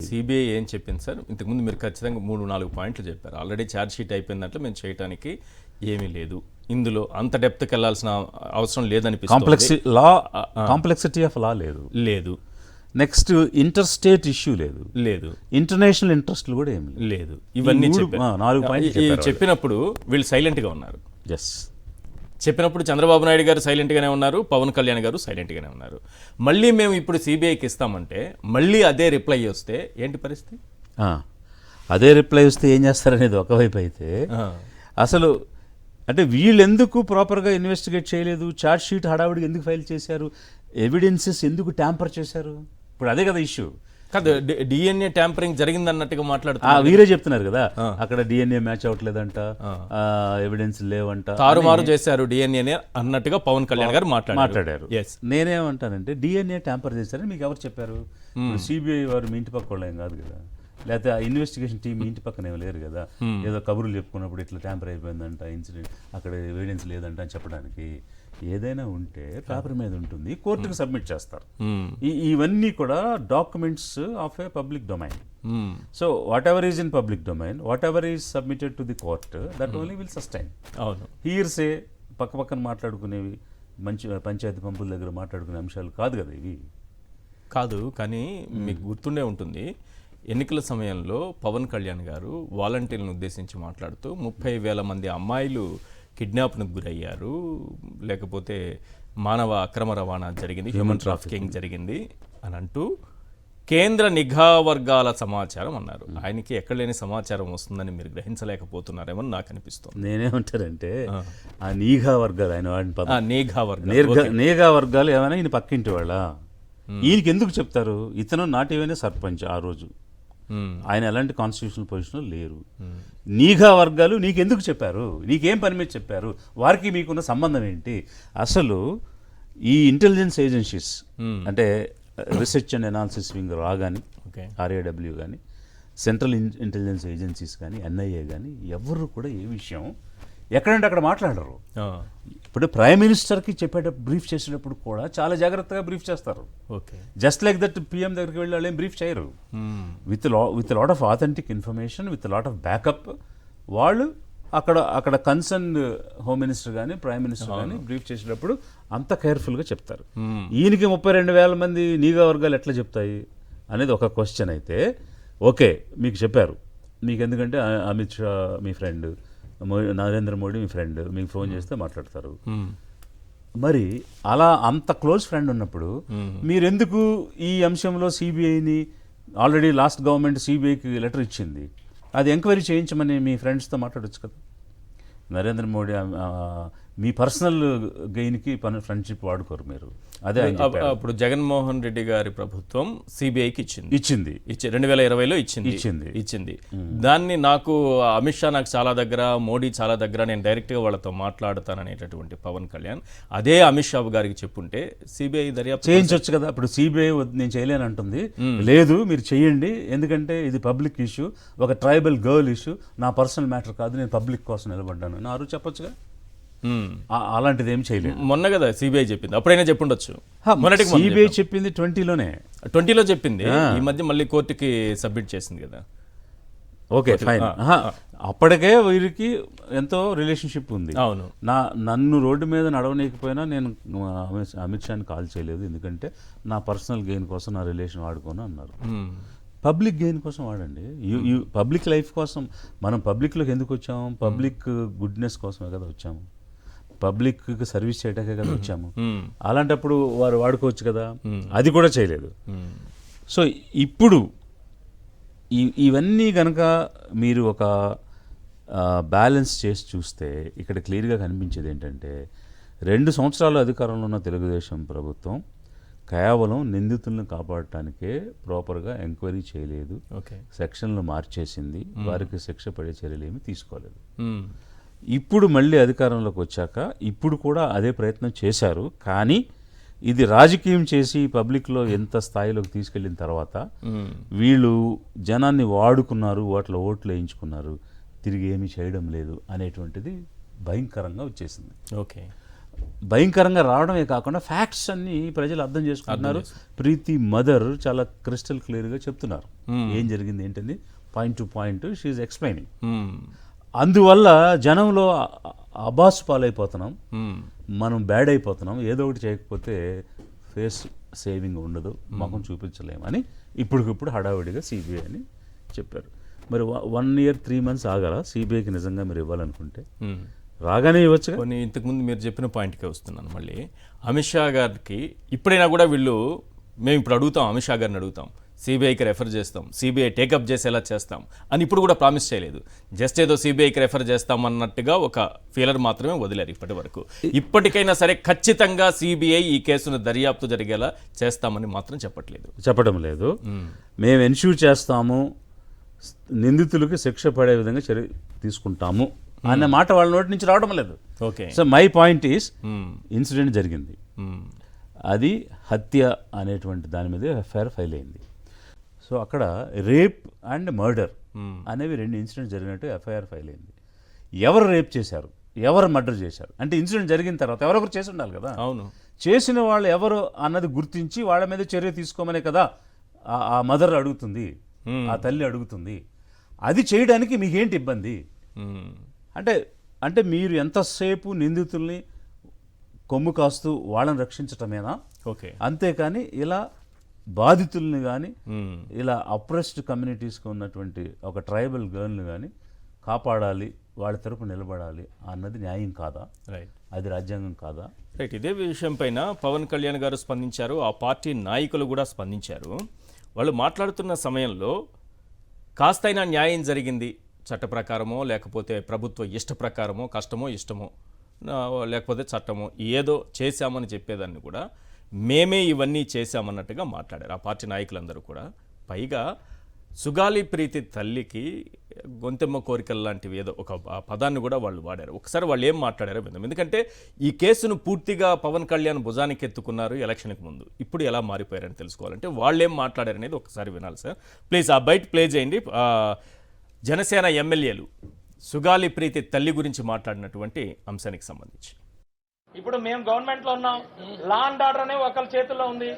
CBI ఏం చెప్పింది sir? ఇంతకుముందు మీరు ఖచ్చితంగా 3-4 పాయింట్లు చెప్పారు. ఆల్రెడీ ఛార్జ్ షీట్ అయిపోయిన దాంట్లో మేము చేయడానికి ఏమీ లేదు, ఇందులో అంత డెప్త్కి వెళ్ళాల్సిన అవసరం లేదనిపిస్తుంది. కాంప్లెక్సిటీ ఆఫ్ లా లేదు. నెక్స్ట్ ఇంటర్ స్టేట్ ఇష్యూ లేదు. ఇంటర్నేషనల్ ఇంట్రెస్ట్లు కూడా ఏమి లేదు. ఇవన్నీ 4 పాయింట్లు చెప్పినప్పుడు వీళ్ళు సైలెంట్గా ఉన్నారు. ఎస్, చెప్పినప్పుడు చంద్రబాబు నాయుడు గారు సైలెంట్గానే ఉన్నారు, పవన్ కళ్యాణ్ గారు సైలెంట్గానే ఉన్నారు. మళ్ళీ మేము ఇప్పుడు సిబిఐకి ఇస్తామంటే మళ్ళీ అదే రిప్లై వస్తే ఏంటి పరిస్థితి? అదే రిప్లై వస్తే ఏం చేస్తారనేది ఒకవైపు అయితే, అసలు అంటే వీళ్ళు ఎందుకు ప్రాపర్గా ఇన్వెస్టిగేట్ చేయలేదు, ఛార్జ్ షీట్ హడావుడికి ఎందుకు ఫైల్ చేశారు, ఎవిడెన్సెస్ ఎందుకు ట్యాంపర్ చేశారు, ఇప్పుడు అదే కదా ఇష్యూ. కాదు, డిఎన్ఏ ట్యాంపరింగ్ జరిగింది అన్నట్టుగా మాట్లాడుతున్నారు. వీరే చెప్తున్నారు కదా, అక్కడ డిఎన్ఏ మ్యాచ్ అవ్వట్లేదంట, ఎవిడెన్స్ లేవంట, తారుమారు చేశారు డిఎన్ఏ అన్నట్టుగా పవన్ కళ్యాణ్ గారు మాట్లాడారు. నేనేమంటానంటే డిఎన్ఏ ట్యాంపర్ చేశారని మీకు ఎవరు చెప్పారు? సిబిఐ వారు మీ ఇంటి పక్క వాళ్ళు ఏం కాదు కదా, లేకపోతే ఆ ఇన్వెస్టిగేషన్ టీం ఇంటి పక్కన ఏమి లేరు కదా, ఏదో కబుర్లు చెప్పుకున్నప్పుడు ఇట్లా ట్యాంపర్ అయిపోయిందంట, ఇన్సిడెంట్ అక్కడ ఎవిడెన్స్ లేదంట అని చెప్పడానికి. ఏదైనా ఉంటే పేపర్ మీద ఉంటుంది, కోర్టుకు సబ్మిట్ చేస్తారు. ఇవన్నీ కూడా documents of a public domain. So whatever is in public domain, whatever is submitted to the court, that only will sustain. Hearsay పక్కన మాట్లాడుకునేవి, పంచాయతీ పంపుల దగ్గర మాట్లాడుకునే అంశాలు కాదు కదా ఇవి. కాదు, కానీ మీకు గుర్తుండే ఉంటుంది, ఎన్నికల సమయంలో పవన్ కళ్యాణ్ గారు వాలంటీర్లను ఉద్దేశించి మాట్లాడుతూ 30,000 మంది అమ్మాయిలు కిడ్నాప్ను గురయ్యారు, లేకపోతే మానవ అక్రమ రవాణా జరిగింది, హ్యూమన్ ట్రాఫికింగ్ జరిగింది అని అంటూ కేంద్ర నిఘా వర్గాల సమాచారం అన్నారు. ఆయనకి ఎక్కడ లేని సమాచారం వస్తుందని మీరు గ్రహించలేకపోతున్నారేమో నాకు అనిపిస్తుంది. నేనేమంటారంటే ఆ నిఘా వర్గాలు, ఆయన వాడిన నిఘా వర్గాలు ఏమైనా ఈయన పక్కింటి వాళ్ళ, ఈయనకి ఎందుకు చెప్తారు? ఇతను నాటివైనా సర్పంచ్ ఆ రోజు, ఆయన ఎలాంటి కాన్స్టిట్యూషనల్ పొజిషన్లో లేరు. నిఘా వర్గాలు నీకెందుకు చెప్పారు? నీకేం పని మీద చెప్పారు? వారికి మీకున్న సంబంధం ఏంటి? అసలు ఈ ఇంటెలిజెన్స్ ఏజెన్సీస్ అంటే రీసెర్చ్ అండ్ అనాలిసిస్ వింగ్ కానీ, RAW కానీ, సెంట్రల్ ఇంటెలిజెన్స్ ఏజెన్సీస్ కానీ, NIA కానీ ఎవరు కూడా ఏ విషయం ఎక్కడంటే అక్కడ మాట్లాడరు. ఇప్పుడు ప్రైమ్ మినిస్టర్కి చెప్పేటప్పుడు బ్రీఫ్ చేసేటప్పుడు కూడా చాలా జాగ్రత్తగా బ్రీఫ్ చేస్తారు. జస్ట్ లైక్ దట్ PM దగ్గరికి వెళ్ళి వాళ్ళు ఏం బ్రీఫ్ చేయరు. With lot of authentic information, with lot of backup వాళ్ళు అక్కడ కన్సర్న్ హోమ్ మినిస్టర్ కానీ, ప్రైమ్ మినిస్టర్ కానీ బ్రీఫ్ చేసేటప్పుడు అంత కేర్ఫుల్గా చెప్తారు. ఈయనకి 32,000 మంది నిఘా వర్గాలు ఎట్లా చెప్తాయి అనేది ఒక క్వశ్చన్ అయితే, ఓకే మీకు చెప్పారు, మీకు ఎందుకంటే అమిత్ షా మీ ఫ్రెండ్, నరేంద్ర మోడీ మీ ఫ్రెండ్, మీకు ఫోన్ చేస్తే మాట్లాడతారు. మరి అలా అంత క్లోజ్ ఫ్రెండ్ ఉన్నప్పుడు మీరెందుకు ఈ అంశంలో సిబిఐని, ఆల్రెడీ లాస్ట్ గవర్నమెంట్ సిబిఐకి లెటర్ ఇచ్చింది, అది ఎంక్వైరీ చేయించమని మీ ఫ్రెండ్స్తో మాట్లాడొచ్చు కదా. నరేంద్ర మోడీ మీ పర్సనల్ గెయిన్కి ఫ్రెండ్షిప్ వాడుకోరు మీరు. అదే అప్పుడు జగన్మోహన్ రెడ్డి గారి ప్రభుత్వం సిబిఐకి ఇచ్చింది 2020లో ఇచ్చింది. దాన్ని నాకు అమిత్ షా నాకు చాలా దగ్గర, మోడీ చాలా దగ్గర, నేను డైరెక్ట్గా వాళ్ళతో మాట్లాడతాననేటటువంటి పవన్ కళ్యాణ్ అదే అమిత్ షా గారికి చెప్పుంటే సిబిఐ దర్యాప్తు చేయించవచ్చు కదా. ఇప్పుడు సిబిఐ నేను చేయలేను అంటుంది, లేదు మీరు చెయ్యండి, ఎందుకంటే ఇది పబ్లిక్ ఇష్యూ, ఒక ట్రైబల్ గర్ల్ ఇష్యూ, నా పర్సనల్ మ్యాటర్ కాదు, నేను పబ్లిక్ కోసం నిలబడ్డాను అని ఆరు చెప్పొచ్చుగా. అలాంటిది ఏం చేయలేదు. మొన్న కదా సిబిఐ చెప్పింది, అప్పుడైనా చెప్పుండొచ్చు. సిబిఐ చెప్పింది 20లో చెప్పింది, ఈ మధ్య మళ్ళీ కోర్టుకి సబ్మిట్ చేసింది కదా. Okay fine. అప్పటికే వీరికి ఎంతో రిలేషన్షిప్ ఉంది. అవును, నన్ను రోడ్డు మీద నడవనీయకపోయినా నేను అమిత్ షాని కాల్ చేయలేదు, ఎందుకంటే నా పర్సనల్ గెయిన్ కోసం నా రిలేషన్ వాడుకోను అన్నారు. పబ్లిక్ గెయిన్ కోసం వాడండి, పబ్లిక్ లైఫ్ కోసం. మనం పబ్లిక్లోకి ఎందుకు వచ్చాము? పబ్లిక్ గుడ్నెస్ కోసమే కదా వచ్చాము, పబ్లిక్ సర్వీస్ చేయడానికే కదా వచ్చాము. అలాంటప్పుడు వారు వాడుకోవచ్చు కదా, అది కూడా చేయలేదు. సో ఇప్పుడు ఇవన్నీ కనుక మీరు ఒక బ్యాలెన్స్ చేసి చూస్తే ఇక్కడ క్లియర్గా కనిపించేది ఏంటంటే, 2 సంవత్సరాలు అధికారంలో ఉన్న తెలుగుదేశం ప్రభుత్వం కేవలం నిందితులను కాపాడటానికే ప్రాపర్గా ఎంక్వైరీ చేయలేదు, సెక్షన్లు మార్చేసింది, వారికి శిక్ష పడే చర్యలు ఏమి తీసుకోలేదు. ఇప్పుడు మళ్ళీ అధికారంలోకి వచ్చాక ఇప్పుడు కూడా అదే ప్రయత్నం చేశారు, కానీ ఇది రాజకీయం చేసి పబ్లిక్లో ఎంత స్థాయిలోకి తీసుకెళ్ళిన తర్వాత వీళ్ళు జనాన్ని వాడుకున్నారు, ఓట్లు వేయించుకున్నారు, తిరిగి ఏమీ చేయడం లేదు అనేటువంటిది భయంకరంగా వచ్చేసింది. ఓకే, భయంకరంగా రావడమే కాకుండా ఫ్యాక్ట్స్ అన్ని ప్రజలు అర్థం చేసుకుంటున్నారు. ప్రీతి మదర్ చాలా క్రిస్టల్ క్లియర్గా చెప్తున్నారు ఏం జరిగింది ఏంటని, పాయింట్ టు పాయింట్ షీఈ్ ఎక్స్ప్లెయినింగ్. అందువల్ల జనంలో అబాస్ పాలైపోతున్నాం, మనం బ్యాడ్ అయిపోతున్నాం, ఏదో ఒకటి చేయకపోతే ఫేస్ సేవింగ్ ఉండదు, ముఖం చూపించలేము అని ఇప్పటికిప్పుడు హడావిడిగా సిబిఐ అని చెప్పారు. మరి 1 year 3 months ఆగాల సిబిఐకి నిజంగా మీరు ఇవ్వాలనుకుంటే? రాగానే ఇవ్వచ్చు. కొన్ని ఇంతకుముందు మీరు చెప్పిన పాయింట్కే వస్తున్నాను మళ్ళీ. అమిత్ షా గారికి ఇప్పుడైనా కూడా వీళ్ళు, మేము ఇప్పుడు అడుగుతాం, అమిత్ షా గారిని అడుగుతాం, సిబిఐకి రెఫర్ చేస్తాం, సిబిఐ టేకప్ చేసేలా చేస్తాం అని ఇప్పుడు కూడా ప్రామిస్ చేయలేదు. జస్ట్ ఏదో సిబిఐకి రెఫర్ చేస్తాం అన్నట్టుగా ఒక ఫీలర్ మాత్రమే వదిలేరు ఇప్పటి వరకు. ఇప్పటికైనా సరే ఖచ్చితంగా సిబిఐ ఈ కేసును దర్యాప్తు జరిగేలా చేస్తామని మాత్రం చెప్పడం లేదు. మేము ఎన్ష్యూర్ చేస్తాము, నిందితులకి శిక్ష పడే విధంగా చర్య తీసుకుంటాము అన్న మాట వాళ్ళ నోటి నుంచి రావడం లేదు. Okay. So my point is, incident జరిగింది, అది హత్య అనేటువంటి దాని మీద ఎఫ్ఐఆర్ ఫైల్ అయింది. సో అక్కడ రేప్ అండ్ మర్డర్ అనేవి 2 ఇన్సిడెంట్స్ జరిగినట్టు ఎఫ్ఐఆర్ ఫైల్ అయింది. ఎవరు రేప్ చేశారు, ఎవరు మర్డర్ చేశారు అంటే ఇన్సిడెంట్ జరిగిన తర్వాత ఎవరొకరు చేసి ఉండాలి కదా. అవును. చేసిన వాళ్ళు ఎవరు అన్నది గుర్తించి వాళ్ళ మీద చర్య తీసుకోమనే కదా ఆ మదర్ అడుగుతుంది, ఆ తల్లి అడుగుతుంది. అది చేయడానికి మీకేంటి ఇబ్బంది? అంటే మీరు ఎంతసేపు నిందితుల్ని కొమ్ము కాస్తూ వాళ్ళని రక్షించటమేనా? ఓకే. అంతేకాని ఇలా బాధితుల్ని కానీ, ఇలా అప్రెస్డ్ కమ్యూనిటీస్కి ఉన్నటువంటి ఒక ట్రైబల్ గర్ల్ని కానీ కాపాడాలి, వాళ్ళ తరపు నిలబడాలి అన్నది న్యాయం కాదా? రైట్. అది రాజ్యాంగం కాదా? రైట్. ఇదే విషయం పైన పవన్ కళ్యాణ్ గారు స్పందించారు, ఆ పార్టీ నాయకులు కూడా స్పందించారు. వాళ్ళు మాట్లాడుతున్న సమయంలో కాస్తైనా న్యాయం జరిగింది, చట్ట ప్రకారమో లేకపోతే ప్రభుత్వ ఇష్ట ప్రకారమో, కష్టమో ఇష్టమో లేకపోతే చట్టమో ఏదో చేశామని చెప్పేదాన్ని కూడా మేమే ఇవన్నీ చేశామన్నట్టుగా మాట్లాడారు ఆ పార్టీ నాయకులందరూ కూడా. పైగా సుగాలి ప్రీతి తల్లికి గొంతెమ్మ కోరికలు లాంటివి ఏదో ఒక పదాన్ని కూడా వాళ్ళు వాడారు. ఒకసారి వాళ్ళు ఏం మాట్లాడారో విందాం. ఎందుకంటే ఈ కేసును పూర్తిగా పవన్ కళ్యాణ్ భుజానికి ఎత్తుకున్నారు ఎలక్షన్కి ముందు, ఇప్పుడు ఎలా మారిపోయారని తెలుసుకోవాలంటే వాళ్ళు ఏం మాట్లాడారనేది ఒకసారి వినాలి సార్. ప్లీజ్ ఆ బయట ప్లే చేయండి. జనసేన ఎమ్మెల్యేలు సుగాలి ప్రీతి తల్లి గురించి మాట్లాడినటువంటి అంశానికి సంబంధించి. ఇప్పుడు మేము గవర్నమెంట్ లో ఉన్నాం, లా అండ్ ఆర్డర్ అనే ఒకరి చేతుల్లో ఉంది,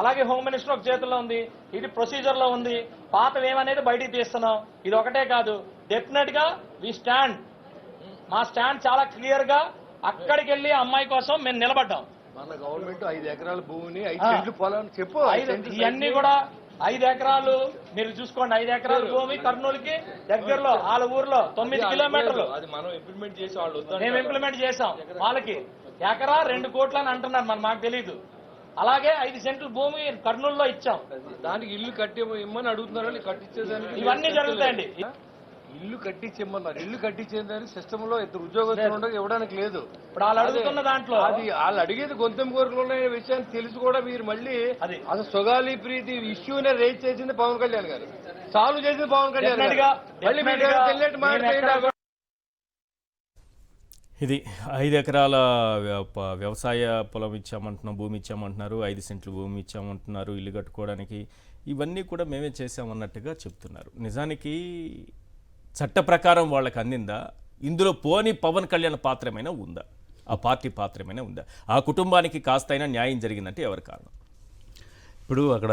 అలాగే హోమ్ మినిస్టర్ ఒక చేతుల్లో ఉంది, ఇది ప్రొసీజర్ లో ఉంది. పాత ఏమనేది బయటికి తీస్తున్నాం. ఇది ఒకటే కాదు, డెఫినెట్ గా వి స్టాండ్, మా స్టాండ్ చాలా క్లియర్ గా అక్కడికి వెళ్ళి అమ్మాయి కోసం మేము నిలబడ్డాం. మన గవర్నమెంట్ 5 ఎకరాల భూమిని 5 సెంట్లు పొలం చెప్పు, ఇవన్నీ కూడా 5 ఎకరాలు మీరు చూసుకోండి. 5 ఎకరాల భూమి కర్నూలుకి దగ్గరలో, వాళ్ళ ఊర్లో 9 కిలోమీటర్లు. అది మనం ఇంప్లిమెంట్ చేసి వాళ్ళు మేము ఇంప్లిమెంట్ చేసాం. వాళ్ళకి ఎకరా 2 కోట్లు అని అంటున్నారు, మరి మాకు తెలీదు. అలాగే 5 సెంట్లు భూమి కర్నూలులో ఇచ్చాం, దానికి ఇల్లు కట్టి ఇమ్మని అడుగుతున్నారు. కట్టించేదానికి ఇవన్నీ జరుగుతాయండి. ఇల్లు కట్టించమన్నారు. ఇల్లు కట్టించేదానికి సిస్టమ్ లో 2 ఉద్యోగస్తులు ఇవ్వడానికి లేదు. ఇప్పుడు వాళ్ళు అడుగుతున్న దాంట్లో అది వాళ్ళు అడిగేది గొంతెం కోరికలు ఉన్న విషయాన్ని తెలిసి కూడా మీరు మళ్ళీ అది అసలు సుగాలి ప్రీతి ఇష్యూనే రేజ్ చేసింది పవన్ కళ్యాణ్ గారు, సాల్వ్ చేసింది పవన్ కళ్యాణ్ గారు. మళ్ళీ మీరు తెలియట్ మాట. ఇది 5 ఎకరాల వ్యవసాయ పొలం ఇచ్చామంటున్నాం, భూమి ఇచ్చామంటున్నారు, 5 సెంట్లు భూమి ఇచ్చామంటున్నారు ఇల్లు కట్టుకోవడానికి. ఇవన్నీ కూడా మేమే చేసామన్నట్టుగా చెప్తున్నారు. నిజానికి చట్ట ప్రకారం వాళ్ళకి అందిందా? ఇందులో పోని పవన్ కళ్యాణ్ పాత్ర ఏమైనా ఉందా? ఆ పార్టీ పాత్ర ఏమైనా ఉందా? ఆ కుటుంబానికి కాస్తైనా న్యాయం జరిగిందంటే ఎవరి కారణం? ఇప్పుడు అక్కడ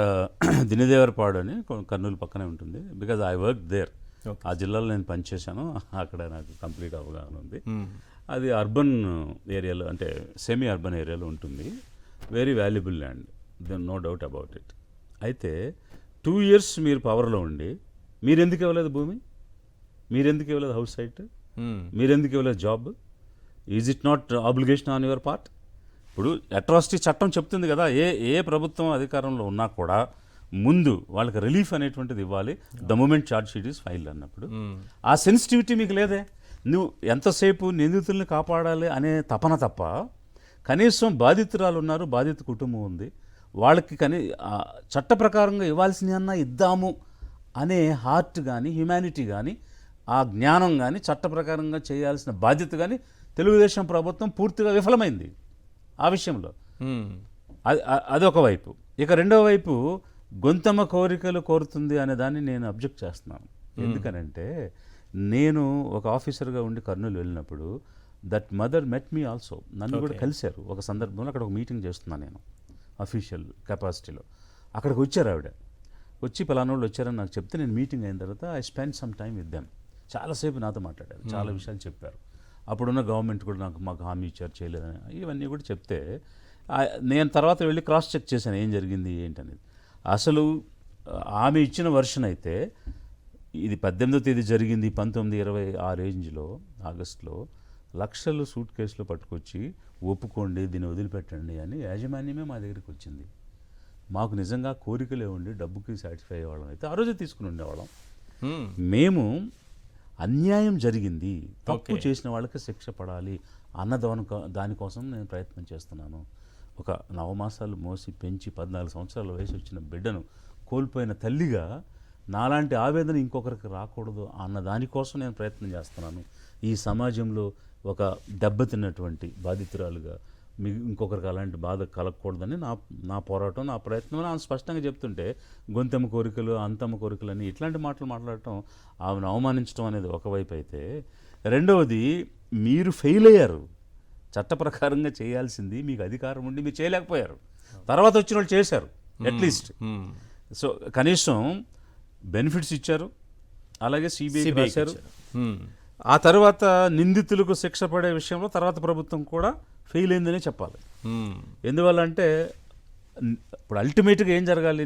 దినిదేవరపాడు అని కర్నూలు పక్కనే ఉంటుంది. Because I work there. ఆ జిల్లాలో నేను పనిచేశాను, అక్కడ నాకు కంప్లీట్ అవగాహన ఉంది. అది అర్బన్ ఏరియాలో, అంటే సెమీ అర్బన్ ఏరియాలో ఉంటుంది. Very valuable land, then no doubt about it. అయితే 2 years మీరు పవర్లో ఉండి మీరెందుకు ఇవ్వలేదు భూమి? మీరెందుకు ఇవ్వలేదు హౌస్ సైట్? మీరెందుకు ఇవ్వలేదు job? Is it not obligation on your part? ఇప్పుడు అట్రాసిటీ చట్టం చెప్తుంది కదా, ఏ ప్రభుత్వం అధికారంలో ఉన్నా కూడా ముందు వాళ్ళకి రిలీఫ్ అనేటువంటిది ఇవ్వాలి the moment charge sheet is file అన్నప్పుడు. ఆ సెన్సిటివిటీ మీకు లేదే. నువ్వు ఎంతసేపు నిందితుల్ని కాపాడాలి అనే తపన తప్ప, కనీసం బాధితురాలు ఉన్నారు, బాధిత కుటుంబం ఉంది, వాళ్ళకి చట్ట ప్రకారంగా ఇవ్వాల్సిన అన్నా ఇద్దాము అనే హార్ట్ కానీ, హ్యుమానిటీ కానీ, ఆ జ్ఞానం కానీ, చట్ట ప్రకారంగా చేయాల్సిన బాధ్యత కానీ తెలుగుదేశం ప్రభుత్వం పూర్తిగా విఫలమైంది ఆ విషయంలో. అదొక వైపు. ఇక రెండో వైపు గొంతమ్మ కోరికలు కోరుతుంది అనే దాన్ని నేను అబ్జెక్ట్ చేస్తున్నాను. ఎందుకనంటే నేను ఒక ఆఫీసర్గా ఉండి కర్నూలు వెళ్ళినప్పుడు that mother met me also, నన్ను కూడా కలిశారు ఒక సందర్భంలో. అక్కడ ఒక మీటింగ్ చేస్తున్నాను నేను అఫీషియల్ కెపాసిటీలో. అక్కడికి వచ్చారు ఆవిడ, వచ్చి పలానోళ్ళు వచ్చారని నాకు చెప్తే నేను మీటింగ్ అయిన తర్వాత I spend some time with them. చాలాసేపు నాతో మాట్లాడారు, చాలా విషయాలు చెప్పారు. అప్పుడున్న గవర్నమెంట్ కూడా మాకు హామీ ఇచ్చారు, చేయలేదని ఇవన్నీ కూడా చెప్తే నేను తర్వాత వెళ్ళి క్రాస్ చెక్ చేశాను ఏం జరిగింది ఏంటనేది. అసలు ఆమె ఇచ్చిన వర్షన్ అయితే ఇది 18వ తేదీ జరిగింది, 19, 20 ఆ రేంజ్లో ఆగస్టులో లక్షలు సూట్ కేసులో పట్టుకొచ్చి ఒప్పుకోండి దీన్ని వదిలిపెట్టండి అని యాజమాన్యమే మా దగ్గరికి వచ్చింది. మాకు నిజంగా కోరికలే ఉండి డబ్బుకి సాటిస్ఫై అయ్యేవాళ్ళం అయితే ఆ రోజే తీసుకుని ఉండేవాళ్ళం. మేము అన్యాయం జరిగింది, తప్పు చేసిన వాళ్ళకి శిక్ష పడాలి అన్న దానికోసం నేను ప్రయత్నం చేస్తున్నాను. ఒక 9 మాసాలు మోసి పెంచి 14 సంవత్సరాల వయసు వచ్చిన బిడ్డను కోల్పోయిన తల్లిగా నాలాంటి ఆవేదన ఇంకొకరికి రాకూడదు అన్న దానికోసం నేను ప్రయత్నం చేస్తున్నాను. ఈ సమాజంలో ఒక దెబ్బతిన్నటువంటి బాధితురాలుగా ఇంకొకరికి అలాంటి బాధ కలగకూడదని నా పోరాటం, నా ప్రయత్నం ఆమె స్పష్టంగా చెప్తుంటే గొంతెమ్మ కోరికలు అంతమ్మ కోరికలు అని ఇట్లాంటి మాటలు మాట్లాడటం, ఆమెను అవమానించడం అనేది ఒకవైపు అయితే, రెండవది మీరు ఫెయిల్ అయ్యారు. చట్ట ప్రకారంగా చేయాల్సింది మీకు అధికారం ఉండి మీరు చేయలేకపోయారు. తర్వాత వచ్చిన వాళ్ళు చేశారు అట్లీస్ట్. సో కనీసం బెనిఫిట్స్ ఇచ్చారు, అలాగే సిబిఐ రాశారు. ఆ తర్వాత నిందితులకు శిక్ష పడే విషయంలో తర్వాత ప్రభుత్వం కూడా ఫెయిల్ అయిందనే చెప్పాలి. ఎందువల్ల అంటే ఇప్పుడు అల్టిమేట్గా ఏం జరగాలి,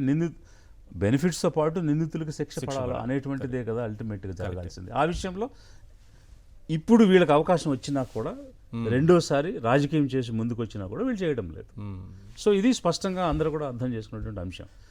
బెనిఫిట్స్తో పాటు నిందితులకు శిక్ష పడాలి అనేటువంటిదే కదా అల్టిమేట్గా జరగాల్సింది. ఆ విషయంలో ఇప్పుడు వీళ్ళకి అవకాశం వచ్చినా కూడా రెండోసారి రాజకీయం చేసి ముందుకు వచ్చినా కూడా వీళ్ళు చేయడం లేదు. సో ఇది స్పష్టంగా అందరూ కూడా అర్థం చేసుకున్నటువంటి అంశం.